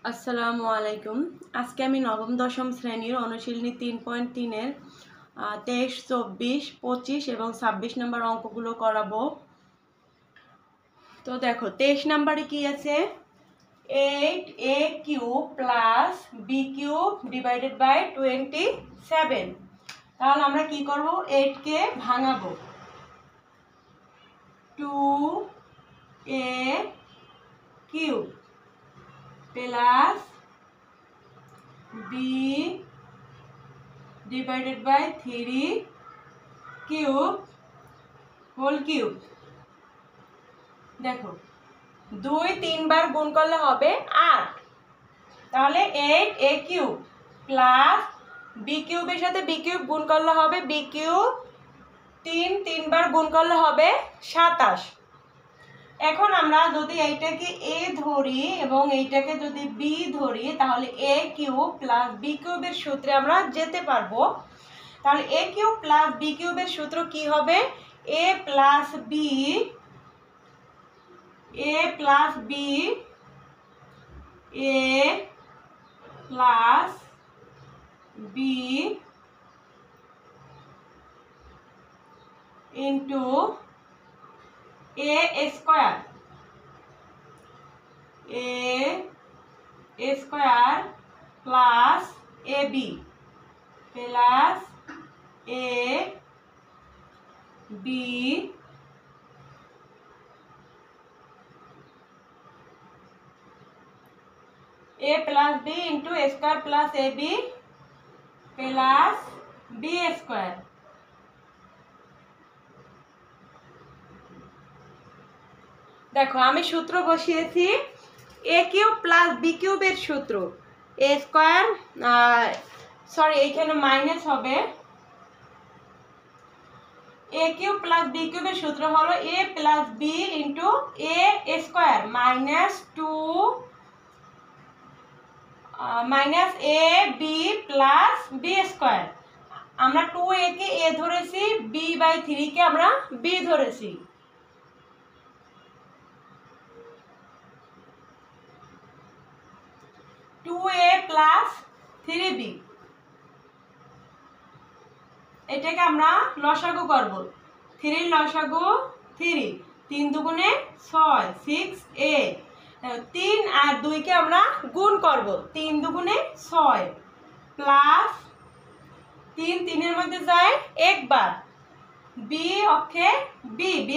আসসালামু আলাইকুম। আজকে আমি নবম দশম শ্রেণীর অনুশীলনী 3.3-এর 23, 24, 25 এবং 26 নম্বর অঙ্কগুলো করাবো। তো দেখো 23 নম্বরে কি আছে, 8a³ plus b³ divided by 27। তাহলে আমরা কি করব, 8কে ভাঙাবো, 2a³ plus b divided by 3 cube whole cube. দেখো 2-3 বার গুণ করলে হবে 8, তাহলে 8a³ প্লাস b কিউবের সাথে b কিউব গুণ করলে হবে b কিউব, 3 বার গুণ করলে হবে 27। এখন আমরা যদি এইটাকে a ধরি এবং এইটাকে যদি b ধরি, তাহলে a³ প্লাস b³ এর সূত্রে আমরা যেতে পারবো। তাহলে a³ প্লাস b³ এর সূত্র কি হবে, a plus b a plus b into a square plus ab plus ab a plus b into a square plus a b plus b square. देखो আমি সূত্র বসিয়েছি a³ প্লাস b³ এর সূত্র, a স্কয়ার সরি এইখানে minus হবে, a³ plus b³ এর সূত্র হলো a plus b into a square minus 2 minus a b plus b square. আমরা 2a কে a ধরেছি, b/3 কে আমরা b ধরেছি। প্লাস 3b, এটাকে আমরা লসাগু করব, 3 লসাগু 3, 3 দুগুণে 6 6a, 3 আর 2 কে আমরা গুণ করব, 3 দুগুণে 6 প্লাস 3 3 এর মধ্যে যায় একবার, b অক্ষে b b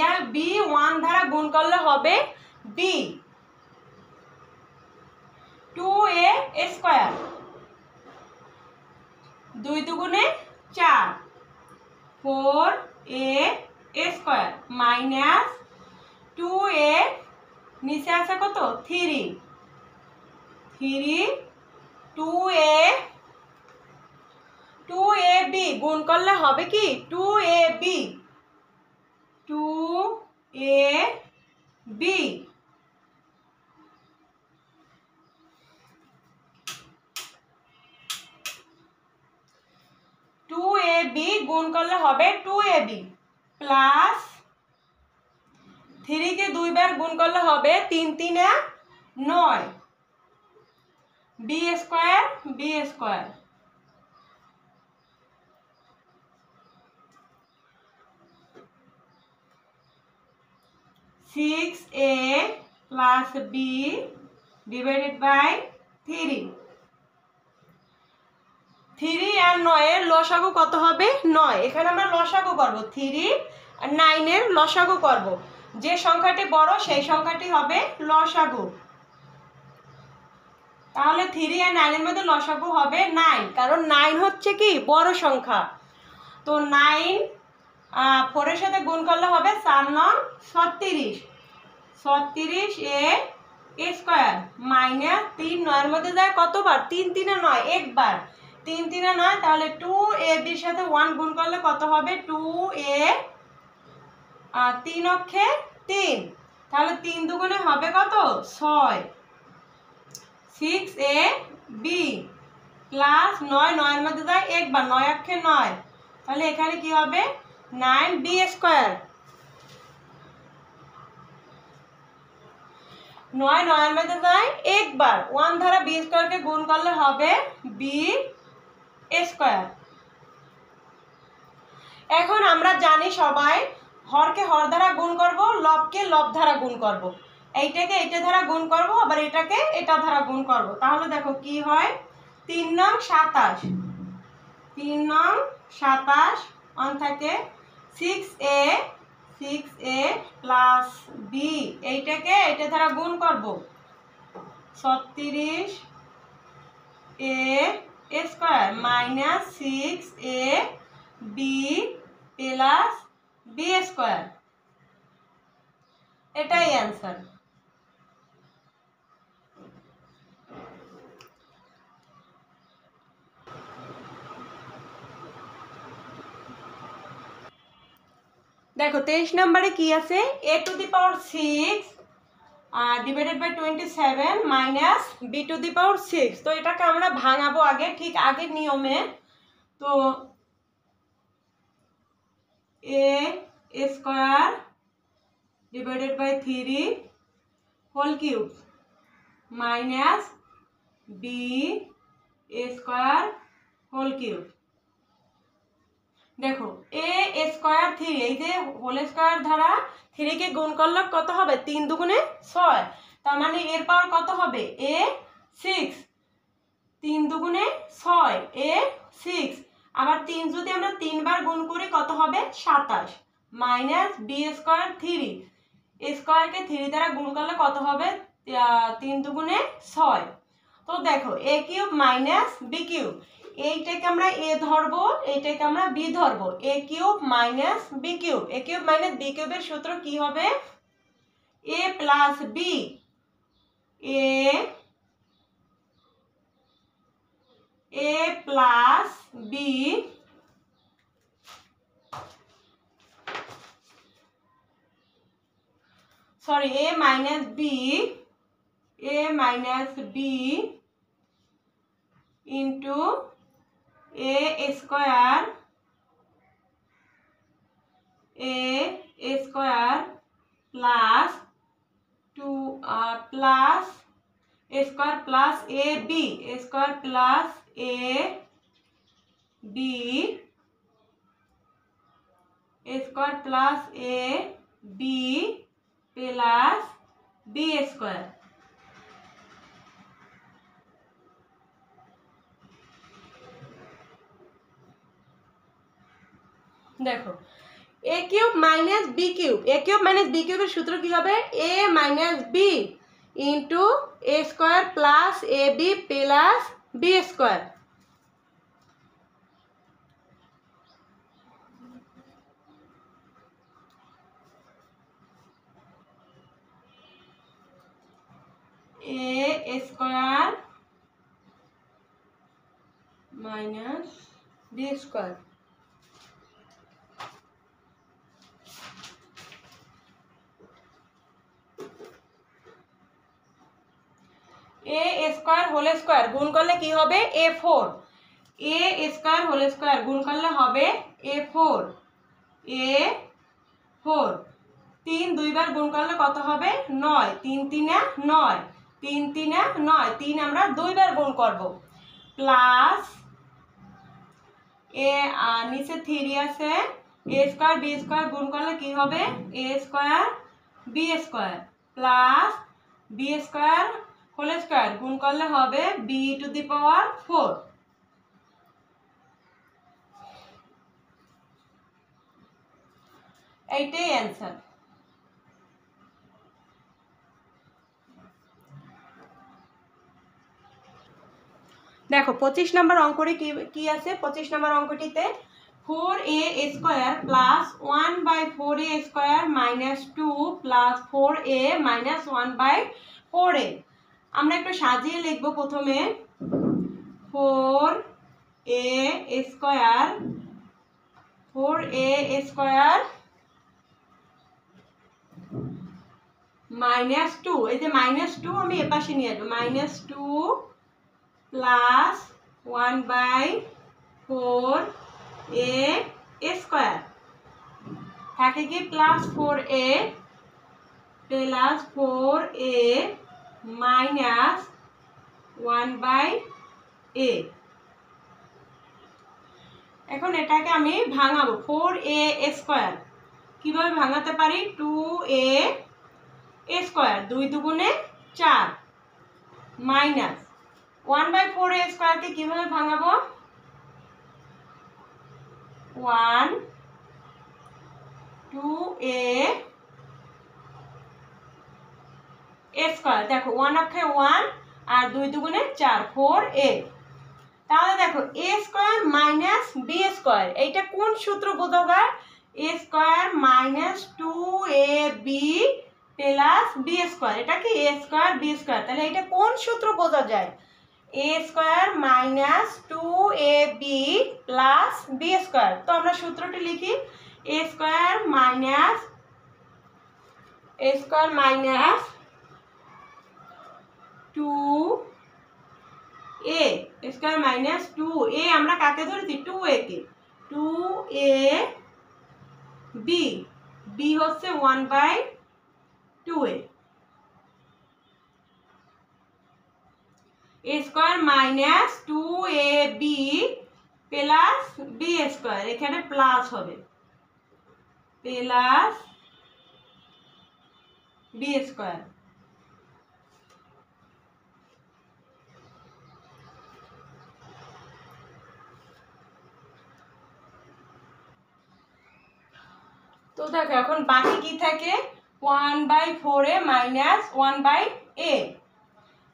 1 দ্বারা গুণ করলে হবে b 2a স্কয়ার, 2 দুগুণে 4 4a স্কয়ার মাইনাস 2a নিচে আছে কত 3 2ab গুণ করলে হবে কি 2ab 2ab গুণ করলে হবে 2ab প্লাস 3 কে 2 বার গুণ করলে হবে 3 3 9 b square 6a plus b divided by 3 আর 9 এর লসাগু কত হবে 9, এখানে আমরা লসাগু করব, 3 আর 9 এর লসাগু করব, যে সংখ্যাটি বড় সেই সংখ্যাটি হবে লসাগু। তাহলে 3 আর 9 এর মধ্যে লসাগু হবে 9, কারণ 9 হচ্ছে কি বড় সংখ্যা। তো 9 4 এর সাথে গুণ করলে হবে 4 9 36a স্কয়ার মাইনাস 3 9 এর মধ্যে যায় কতবার 3 3 9 একবার, 3 3 9, তাহলে 2ab এর সাথে 1 গুণ করলে কত হবে 2a 3 অক্ষে 3, তাহলে 3 দুগুণে হবে কত 6 6ab প্লাস 9 9 এর মধ্যে যায় একবার, 9 অক্ষে 9, তাহলে এখানে কি হবে 9b স্কয়ার। 9 9 মধ্যে যায় একবার 1 দ্বারা b স্কয়ারকে গুণ করলে হবে b স্কয়ার। এখন আমরা জানি সবাই হরকে হর দ্বারা গুণ করব, লবকে লব দ্বারা গুণ করব, এইটাকে এটা দ্বারা গুণ করব, আবার এটাকে এটা দ্বারা গুণ করব। তাহলে দেখো কি হয়, 3 নং 27, 3 নং 27 1 থাকে 6a প্লাস b, এইটাকে এটা দ্বারা গুণ করব 36a square minus 6ab plus b square, এটাই অ্যান্সার। দেখো 23 নম্বরে কি আছে, a to the power 6 divided by 27 minus b to the power 6। তো এটাকে আমরা ভাঙাবো আগে, ঠিক আগের নিয়মে। তো a square divided by 3 whole cube minus b square whole cube. দেখো a স্কয়ার 3, এই যে হোল স্কয়ার দ্বারা 3 কে গুণ করলে কত হবে, 3 দুগুণে 6, তার মানে এর পাওয়ার কত হবে a 6, 3 দুগুণে 6 a 6, আবার 3 যদি আমরা 3 বার গুণ করি কত হবে 27 মাইনাস b স্কয়ার 3, স্কয়ারকে 3 দ্বারা গুণ করলে কত হবে 3 দুগুণে 6। তো দেখো a cube minus b cube, এইটাকে আমরা a ধরবো, এইটাকে আমরা b ধরবো, a cube minus b cube, a cube minus b কিউবের সূত্র কি হবে a plus b, a plus b sorry a minus b into a square plus 2 plus a square plus a b square plus a b square plus a b plus b square. দেখো a cube minus b cube, a cube minus b কিউবের সূত্র কি হবে a minus b into a square plus a b plus b square. a square minus b square. a square whole square গুণ করলে কি হবে a4, a square whole square গুণ করলে হবে a4, তিন দুইবার গুণ করলে কত হবে 9, 3 3 9, 3 3 9, 3 আমরা দুইবার গুণ করব প্লাস a নিচে 3 আছে, a স্কয়ার b স্কয়ার গুণ করলে কি হবে a square b square plus b square whole square গুণ করলে হবে b টু দি পাওয়ার 4। এইটাই অ্যান্সার। দেখো 25 নম্বর অঙ্কটি কি আছে, 25 নম্বর অঙ্কটিতে 4a square plus 1/4a square minus 2 plus 4a minus 1/4a। আমরা একটু সাজিয়ে লিখবো প্রথমে 4a স্কয়ার মাইনাস 2, এই যে মাইনাস 2 আমি এপাশে নিয়ে আসবো, মাইনাস 2 প্লাস 1/4a স্কয়ার থাকে কি plus 4a plus 4a minus 1/a। এখন এটাকে আমি ভাঙাবো 4a²। কিভাবে ভাঙাতে পারি? 2a² 2 দুগুণে 4 মাইনাস 1/4a² কে কিভাবে ভাঙাবো? 1 2a²। দেখো 1 অক্ষে 1 আর 2 দুগুণে 4 4a। তাহলে দেখো a² মাইনাস b², এইটা কোন সূত্র বোঝা যায়? a² minus 2ab plus b², এটা কি a² b²। তাহলে এটা কোন সূত্র বোঝা যায়? a² minus 2ab plus b²। তো আমরা সূত্রটি লিখি, a² minus 2a square minus 2a, আমরা কাকে ধরেছি? 2a কে। 2ab, b হচ্ছে 1/2a। a² minus 2ab plus b², এখানে প্লাস হবে, প্লাস b²। তো দেখো এখন বাকি কি থাকে? 1/4a minus 1/a।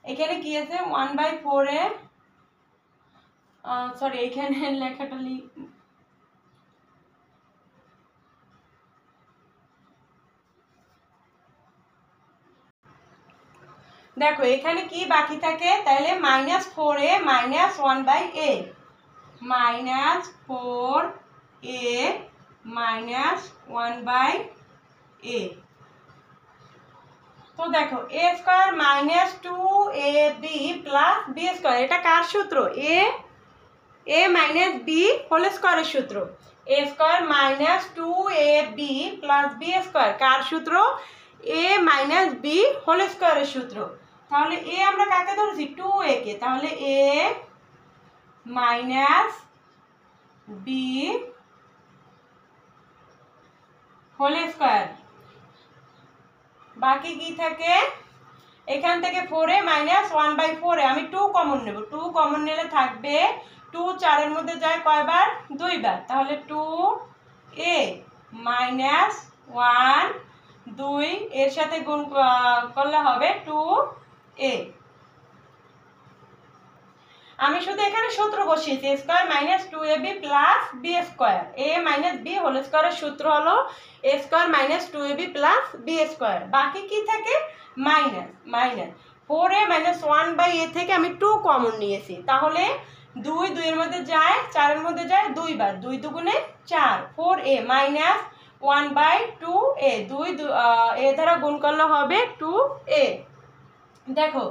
এখানে কি আছে? 1/4a, সরি এখানে লেখাটা দেখো এখানে কি বাকি থাকে? তাহলে minus 4a minus 1/a, minus 4a minus 1/a। তো দেখো a² minus 2ab plus b², এটা কার সূত্র? a মাইনাস b হোল স্কয়ারের সূত্র। a² minus 2ab plus b², কার সূত্র? a মাইনাস b হোল স্কয়ারের সূত্র। তাহলে a আমরা কাকে ধরেছি? 2a কে। তাহলে a minus b whole square. বাকি কি থাকে? এখান থেকে 4a মাইনাস 1/4a, আমি 2 কমন নেব। 2 কমন নিলে থাকবে 2 4 এর মধ্যে যায় কয়বার? 2 বার। তাহলে 2a মাইনাস 1 2 এর সাথে গুণ করলে হবে 2a। আমি শুধু এখানে সূত্র বসিয়েছি, a² minus 2ab plus b²। a minus b whole স্কয়ারের সূত্র হলো a² minus 2ab plus b²। বাকি কি থাকে? মাইনাস 4a মাইনাস 1/a থেকে আমি 2 কমন নিয়েছি। তাহলে 2 2 এর মধ্যে যায়, 4 এর মধ্যে যায় 2 বার, 2 দুগুণে 4 4a মাইনাস 1/2a, 2 a দ্বারা গুণ করলে হবে 2a। দেখো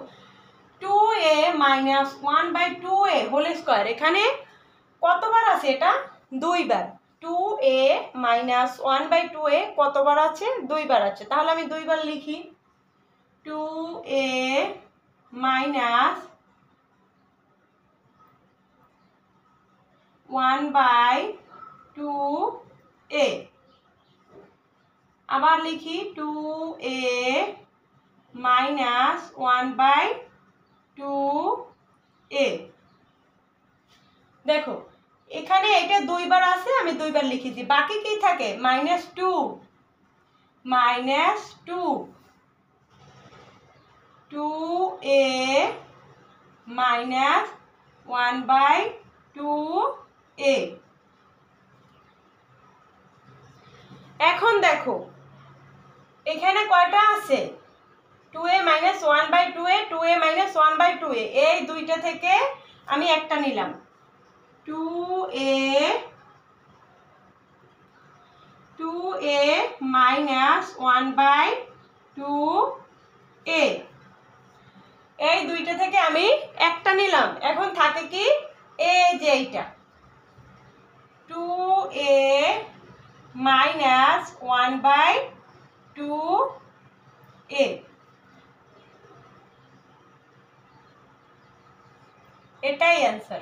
2a minus 1/2a whole square, এখানে কতবার আছে? এটা 2 বার। 2a মাইনাস 1/2a কতবার আছে? 2 বার আছে। তাহলে আমি 2 বার লিখি, 2a মাইনাস 1/2a। আবার লিখি 2a মাইনাস 1/2a। দেখো এখানে এটা 2 বার আছে, আমি 2 বার লিখেছি। বাকি কি থাকে? Minus 2 2a minus 1/2a। এখন দেখো এখানে কয়টা আছে? 2a minus 1/2a, 2a minus 1/2a, এই দুইটা থেকে আমি একটা নিলাম। 2a মাইনাস 1/2a, এই দুইটা থেকে আমি একটা নিলাম। এখন থাকে কি? এই যে এইটা 2a মাইনাস 1/2a। এটাই অ্যান্সার।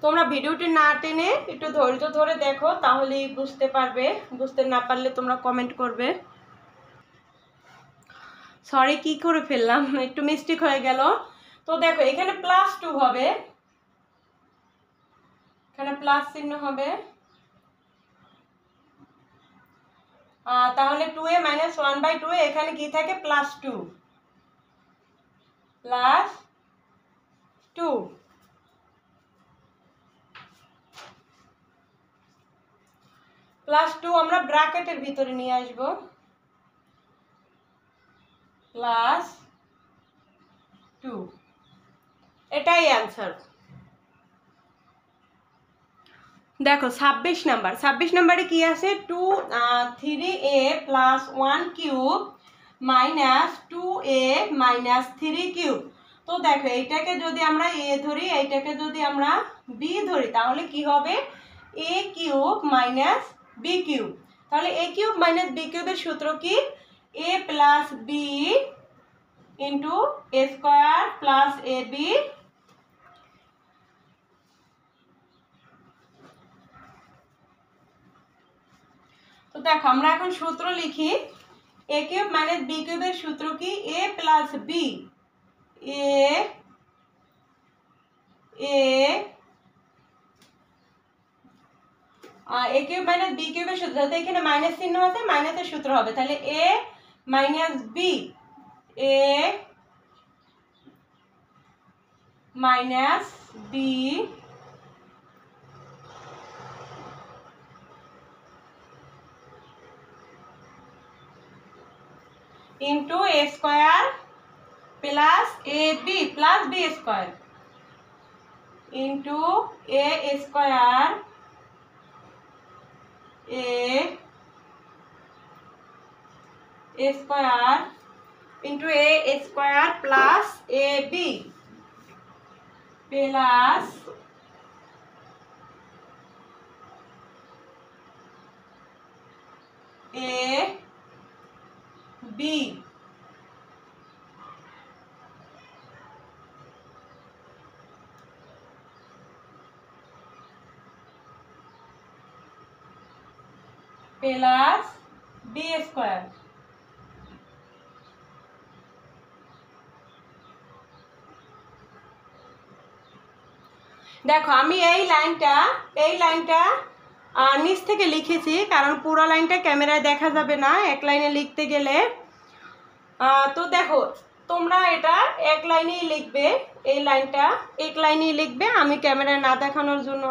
তোমরা ভিডিওটি না টেনে একটু ধৈর্য ধরে দেখো, তাহলেই বুঝতে পারবে। বুঝতে না পারলে তোমরা কমেন্ট করবে। সরি, কি করে ফেললাম, একটু মিস্টেক হয়ে গেল। তো দেখো এখানে +2 হবে, এখানে প্লাস চিহ্ন হবে, তাহলে 2a - 1/2 এখানে কি থাকে +2 +2 আমরা ব্র্যাকেটের ভিতরে নিয়ে আসবো, +2, এটাই অ্যান্সার। দেখো 26 নাম্বারে কি আছে, 3a + 1 কিউব - 2a - 3 কিউব। তো দেখো এইটাকে যদি আমরা a ধরি, এইটাকে যদি আমরা b ধরি, তাহলে কি হবে a কিউব - b কিউব। তাহলে a কিউব - b কিউবের সূত্র কি, a + b * a square + ab। তো দেখো আমরা এখন সূত্র লিখি, a কিউব - b কিউবের সূত্র কি, a + b, a cube - b কিউবের সূত্র, যাতে এখানে মাইনাস চিহ্ন আছে, মাইনাসের সূত্র হবে, তাহলে a - b, a - b into a square plus ab plus b square into a square into a square plus ab plus a b plus b square। দেখো আমি এই লাইনটা নিচ থেকে লিখেছি, কারণ পুরো লাইনটা ক্যামেরায় দেখা যাবে না এক লাইনে লিখতে গেলে। তো দেখো তোমরা এটা এক লাইনেই লিখবে, এই লাইনটা এক লাইনেই লিখবে। আমি ক্যামেরায় না দেখানোর জন্য,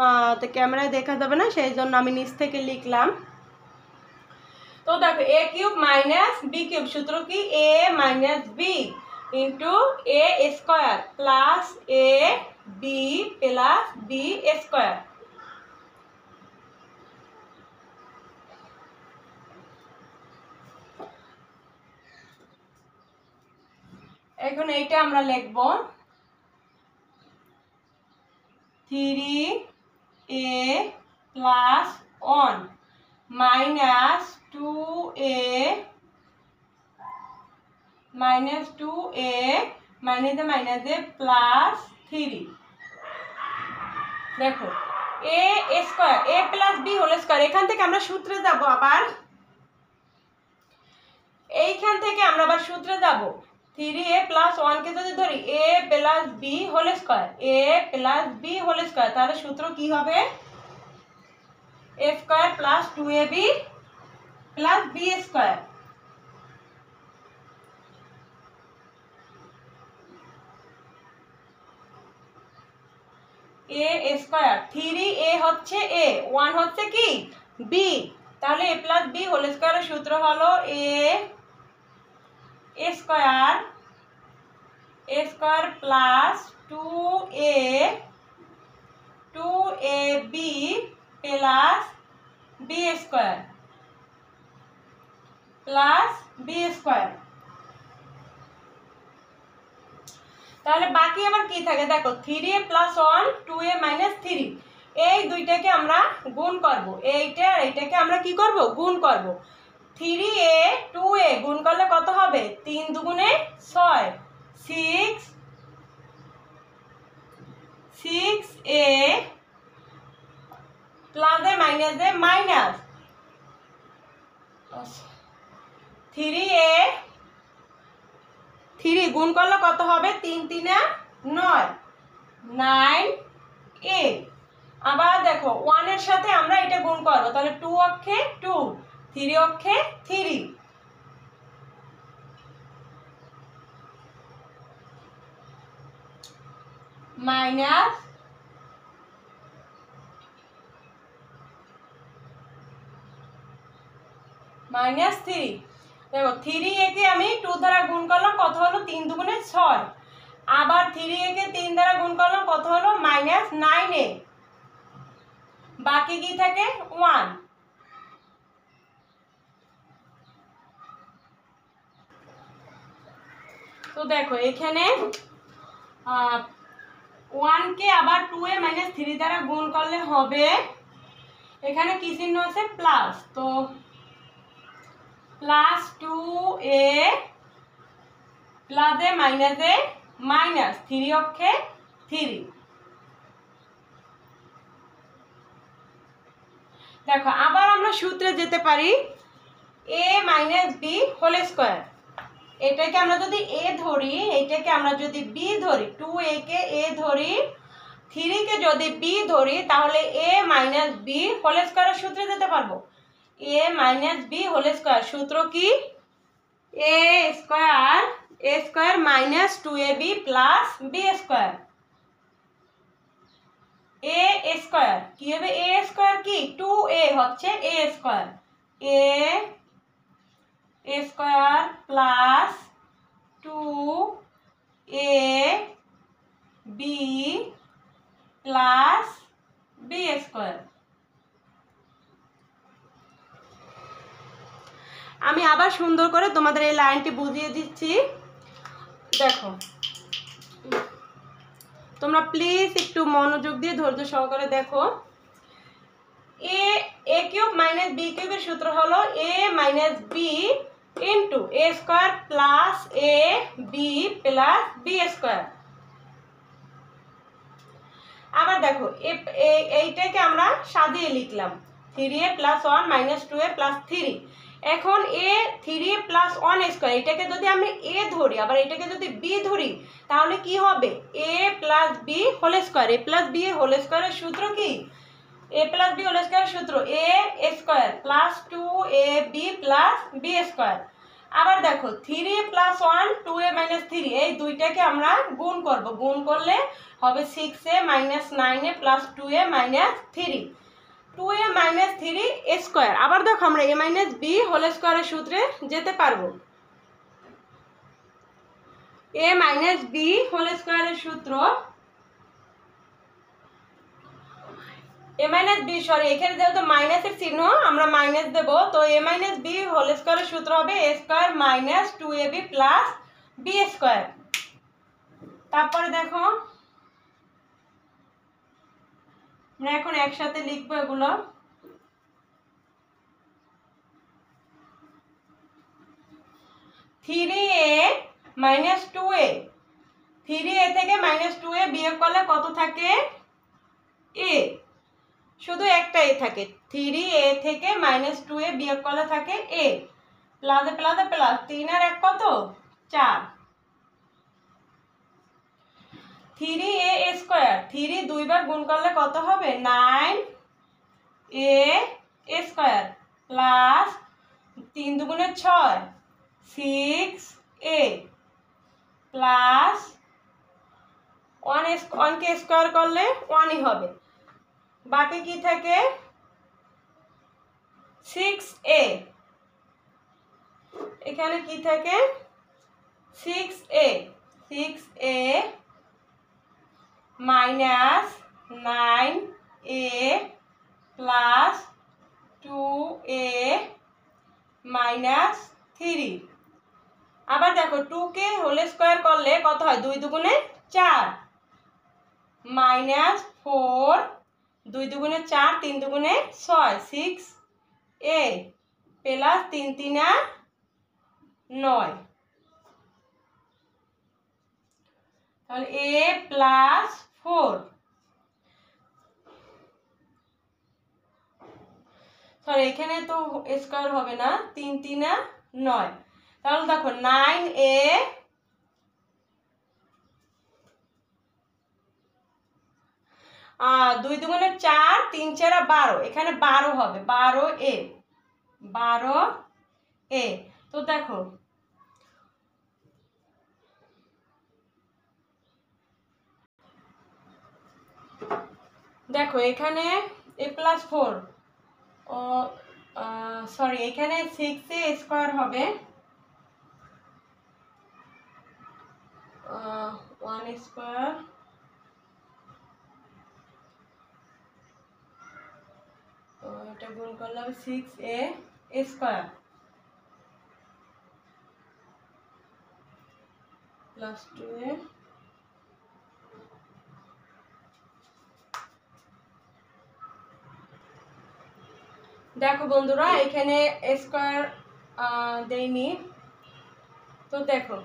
ক্যামেরায় দেখা যাবে না, সেই জন্য আমি নিচ থেকে লিখলাম। তো দেখো a কিউব - b কিউব সূত্র কি, a - b into a square plus a b plus b square. এখন এইটা আমরা লিখব 3a + 1 - 2a মাইনাসে প্লাস 3। দেখো a square, a + b whole square, এখান থেকে আমরা সূত্রে যাব, আবার এইখান থেকে আমরা আবার সূত্রে যাব। 3a + 1 কে যদি ধরি a + b whole square, a + b whole square, তাহলে সূত্র কি হবে, a square + 2ab + b square. a square, 3a হচ্ছে a, 1 হচ্ছে কি b, তাহলে a + b হোল স্কয়ারের সূত্র হলো a square plus 2ab plus b square তাহলে বাকি আবার কি থাকে, দেখো 3a + 1 2a - 3, এই দুইটাকে আমরা গুণ করব, এইটা আর এইটাকে আমরা কি করব, গুণ করব। 3a 2a গুণ করলে কত হবে, 3 × 2 = 6, এ প্লাস এ মাইনাস এ মাইনাস 3a 3 গুণ করলে কত হবে 3 3 9 9a। আবার দেখো 1 এর সাথে আমরা এটা গুণ করব, তাহলে 2 অক্ষে 2 3 অক্ষে 3 মাইনাস -3। দেখো 3a কে আমি 2 দ্বারা গুণ করলাম, কত হলো 3 দুগুণে 6। আবার 3a কে 3 দ্বারা গুণ করলাম, কত হলো -9a। বাকি কি থাকে 1। তো দেখো এখানে 1 কে আবার 2a - 3 দ্বারা গুণ করলে হবে, এখানে কি চিহ্ন আছে প্লাস, তো প্লাস 2a প্লাস এ মাইনাস 3 অক্ষে 3। দেখো আবার আমরা সূত্রে যেতে পারি a - b হোল স্কয়ার। এটাকে আমরা যদি a ধরি, এইটাকে আমরা যদি b ধরি, 2a কে a ধরি, 3 কে যদি b ধরি, তাহলে a - b হোল স্কয়ারের সূত্রে যেতে পারবো। a - b হোল স্কয়ার সূত্র কি a square minus 2ab plus b square. a square কি হবে, a স্কয়ার কি 2a হচ্ছে a square, a square plus 2ab plus b square. আমি আবার সুন্দর করে তোমাদের এই লাইনটি বুঝিয়ে দিচ্ছি। দেখো তোমরা প্লিজ একটু মনোযোগ দিয়ে ধৈর্য সহকারে দেখো। a কিউব মাইনাস b কিউবের সূত্র হলো a minus b into a square plus a b plus b square. আবার দেখো এইটাকে আমরা সাজিয়ে লিখলাম 3a plus 1 minus 2a plus 3। এখন a 3a প্লাস 1 স্কয়ার, এটাকে যদি আমরা a ধরি, আবার এটাকে যদি b ধরি, তাহলে কি হবে a plus b whole square. a plus b whole স্কয়ারের সূত্র কি a প্লাস b হোল স্কয়ারের সূত্র a square plus 2ab plus b square. আবার দেখো 3a প্লাস 1 2a মাইনাস 3, এই দুইটাকে আমরা গুণ করব, গুণ করলে হবে 6a minus 9a plus 2a minus 3, 2a minus 3 square. আবার দেখো আমরা a মাইনাস b হোল স্কয়ারের সূত্রে যেতে পারবো। a মাইনাস b হোল স্কয়ারের সূত্র a মাইনাস b, সরি এখানে যেহেতু মাইনাসের চিহ্ন আমরা মাইনাস দেব, তো a মাইনাস b হোল স্কয়ারের সূত্র হবে a square minus 2ab plus b square. তারপরে দেখো আমরা এখন একসাথে লিখবো এগুলো। 3a মাইনাস 2a, 3a থেকে মাইনাস 2a বিয়োগ করলে কত থাকে a, শুধু একটা a থাকে, 3a থেকে মাইনাস 2a বিয়োগ করলে থাকে a, প্লাসে প্লাসে প্লাস 3 আর 1 কত 4, 3a স্কয়ার, 3 দুইবার গুণ করলে কত হবে 9a স্কয়ার প্লাস 3 দুগুণে 6 6a প্লাস 1 কে স্কয়ার করলে 1ই হবে, বাকি কি থাকে 6a, এখানে কি থাকে 6a, 6a minus 9a plus 2a minus 3। আবার দেখো 2 কে হোল স্কয়ার করলে কত হয় 2 দুগুণে 4 মাইনাস 4, 2 দুগুণে 4 3 দুগুণে 6 6a প্লাস 3 3 9, তাহলে a প্লাস 4 সরি এখানে তো স্কোয়ার হবে না, 3 3 9, তাহলে দেখো 9a 2 দুগুণে 4, 3 4 12, এখানে 12 হবে, 12a 12a। তো দেখো দেখো এখানে a + 4, ও সরি এখানে 6a স্কোয়ার হবে, 1 স্কোয়ার এটা গুণ করলে হবে 6a স্কোয়ার প্লাস 2a। দেখো বন্ধুরা এখানে স্কোয়ার দেইনি, তো দেখো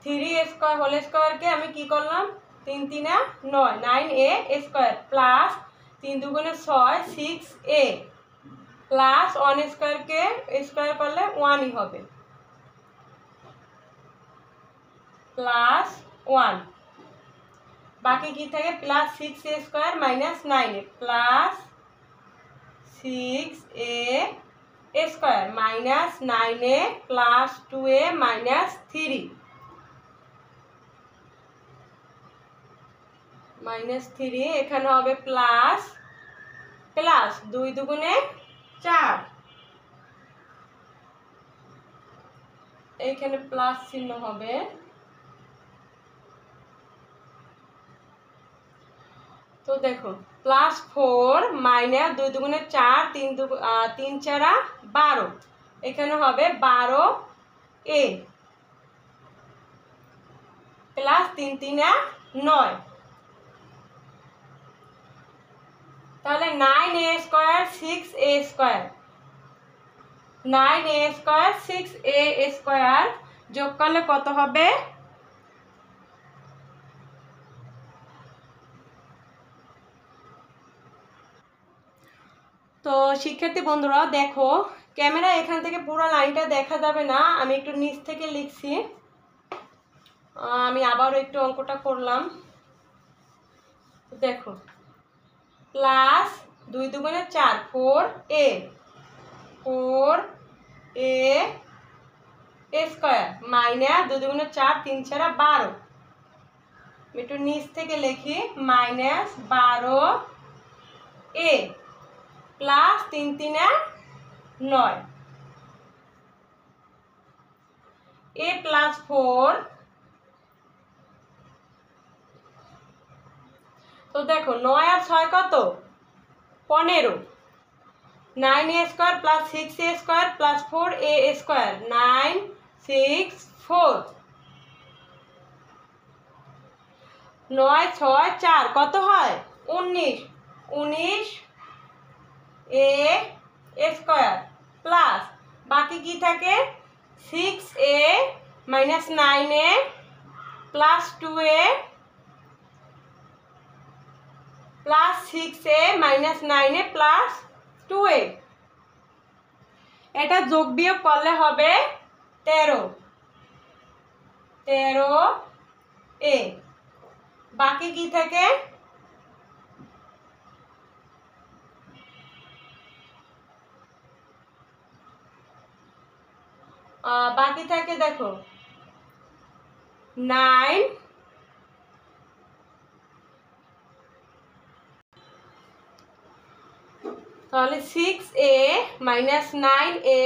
3 স্কোয়ার হোল স্কোয়ারকে আমি কি করলাম, 3 3 9, 9a স্কোয়ার প্লাস 3 দুগুণে 6, 6a প্লাস 1 স্কোয়ারকে স্কোয়ার করলে 1ই হবে, প্লাস 1, বাকি কি থাকে plus 6a square minus 9a plus 6a square minus 9a plus 2a minus 3 minus 3, এখানে হবে প্লাস প্লাস 2 দুগুণে 4, এখানে প্লাস চিহ্ন হবে, তো দেখো প্লাস 4 মাইনাস 2 দুগুণে 4, 3 4 12, এখানে হবে 12a প্লাস 3 3 9, তাহলে 9a square 6a square, 9a square 6a square যোগ করলে কত হবে, তো শিক্ষার্থী বন্ধুরা দেখো ক্যামেরা এখান থেকে পুরো লাইনটা দেখা যাবে না, আমি একটু নিচ থেকে লিখছি, আমি আবারও একটু অঙ্কটা করলাম, দেখো প্লাস 2 দুগুণে 4, 4a 4a স্কোয়ার মাইনাস 2 দুগুণে 4, 3 4 12, একটু নিচ থেকে লিখি minus 12a plus 3 3 9, a plus 4, তো দেখো 9 আর 6 কত 15, 9a square plus 6a square plus 4a square 9 6 4, 9 6 4 কত হয় 19, 19a স্কোয়ার প্লাস বাকি কি থাকে 6a minus 9a plus 2a plus 6a minus 9a plus 2a, এটা যোগ বিয়োগ করলে হবে 13a, বাকি কি থাকে বাকি থাকে দেখো 9, তাহলে 6a minus 9a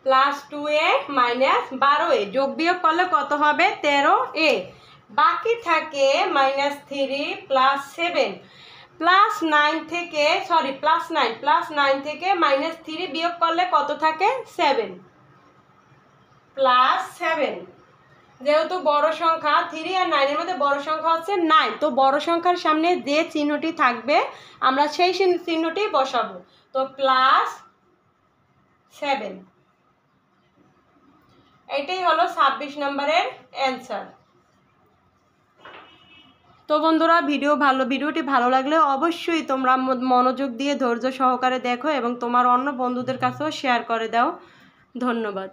plus 2a minus 12a যোগ বিয়োগ করলে কত হবে 13a, বাকি থাকে মাইনাস 3 প্লাস 7, প্লাস 9 থেকে সরি প্লাস 9 থেকে মাইনাস 3 বিয়োগ করলে কত থাকে 7 প্লাস 7, যেহেতু বড় সংখ্যা 3 আর 9 এর মধ্যে বড় সংখ্যা হচ্ছে 9, তো বড় সংখ্যার সামনে যে চিহ্নটি থাকবে আমরা সেই চিহ্নটি বসাবো, তো প্লাস 7, এটাই হলো 26 নম্বরের অ্যান্সার। তো বন্ধুরা ভিডিওটি ভালো লাগলে অবশ্যই তোমরা মনোযোগ দিয়ে ধৈর্য সহকারে দেখো এবং তোমার অন্য বন্ধুদের কাছেও শেয়ার করে দাও। ধন্যবাদ।